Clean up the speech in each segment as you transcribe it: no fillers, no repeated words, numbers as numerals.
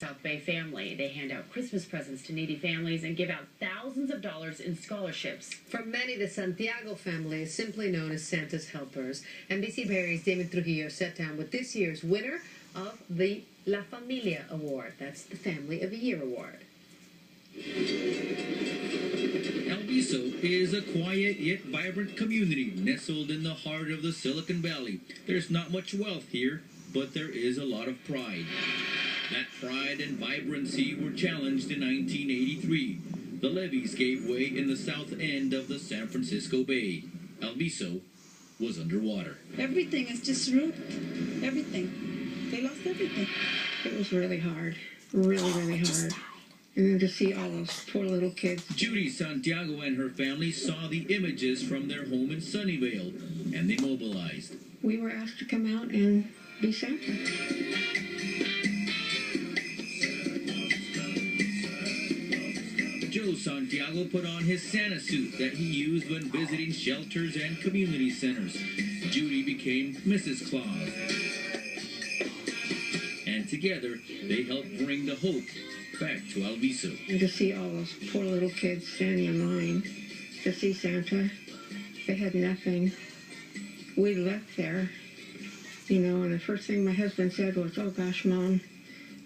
South Bay family. They hand out Christmas presents to needy families and give out thousands of dollars in scholarships. For many, the Santiago family is simply known as Santa's helpers. NBC Barry's David Trujillo sat down with this year's winner of the La Familia Award. That's the Family of the Year Award. Alviso is a quiet yet vibrant community nestled in the heart of the Silicon Valley. There's not much wealth here, but there is a lot of pride. That pride and vibrancy were challenged in 1983. The levees gave way in the south end of the San Francisco Bay. Alviso was underwater. Everything is just ruined. Everything. They lost everything. It was really hard. Really, really hard. And then to see all those poor little kids. Judy Santiago and her family saw the images from their home in Sunnyvale, and they mobilized. We were asked to come out and be Santa. Joe Santiago put on his Santa suit that he used when visiting shelters and community centers. Judy became Mrs. Claus. And together, they helped bring the hope back to Alviso. And to see all those poor little kids standing in line to see Santa, they had nothing. We left there, you know, and the first thing my husband said was, "Oh gosh, Mom,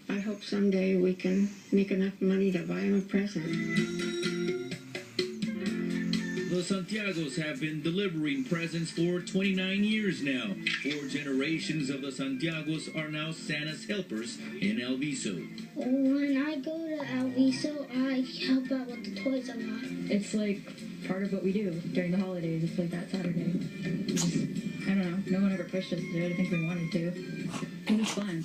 I hope someday we can make enough money to buy him a present." The Santiagos have been delivering presents for 29 years now. 4 generations of the Santiagos are now Santa's helpers in Alviso. When I go to Alviso, I help out with the toys a lot. It's like part of what we do during the holidays. It's like that Saturday. I don't know. No one ever pushed us to do it. I think we wanted to. It was fun.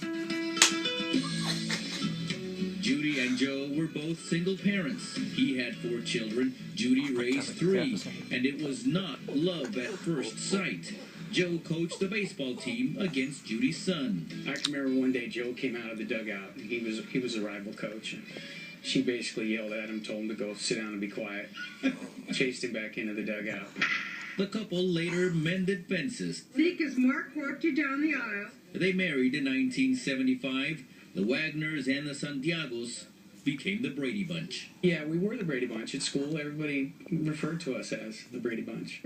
Judy and Joe were both single parents. He had 4 children. Judy raised 3. And it was not love at first sight. Joe coached the baseball team against Judy's son. I can remember one day Joe came out of the dugout, and he was a rival coach. She basically yelled at him, told him to go sit down and be quiet. Chased him back into the dugout. The couple later mended fences. Zeke as Mark walked you down the aisle. They married in 1975. The Wagners and the Santiagos became the Brady Bunch. Yeah, we were the Brady Bunch. At school, everybody referred to us as the Brady Bunch.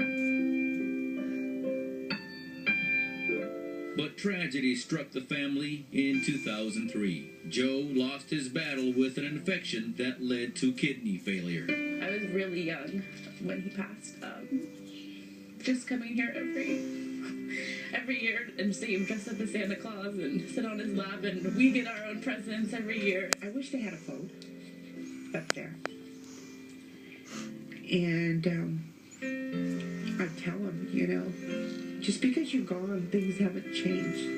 But tragedy struck the family in 2003. Joe lost his battle with an infection that led to kidney failure. I was really young when he passed. Just coming here every year and seeing him dress up as Santa Claus and sit on his lap, and we get our own presents every year. I wish they had a phone up there. And I'd tell them, you know, just because you're gone, things haven't changed.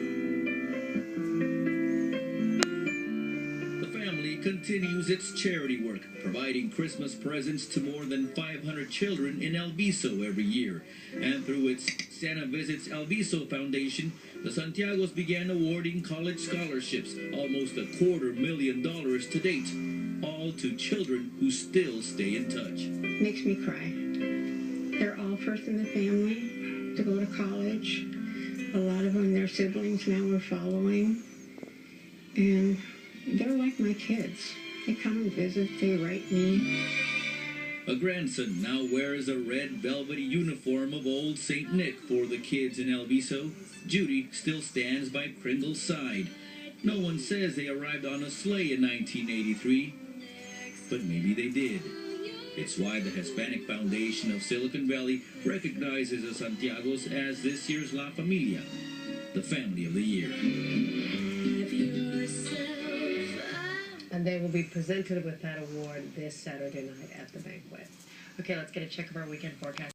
The family continues its charity work, providing Christmas presents to more than 500 children in Alviso every year. And through its Santa Visits Alviso Foundation, the Santiagos began awarding college scholarships, almost $250,000 to date, all to children who still stay in touch. Makes me cry. They're all first in the family to go to college. A lot of them, their siblings now are following. And they're like my kids. They come and visit, they write me. A grandson now wears a red velvety uniform of old St. Nick for the kids in Alviso. Judy still stands by Kringle's side. No one says they arrived on a sleigh in 1983, but maybe they did. It's why the Hispanic Foundation of Silicon Valley recognizes the Santiagos as this year's La Familia, the Family of the Year. And they will be presented with that award this Saturday night at the banquet. Okay, let's get a check of our weekend forecast.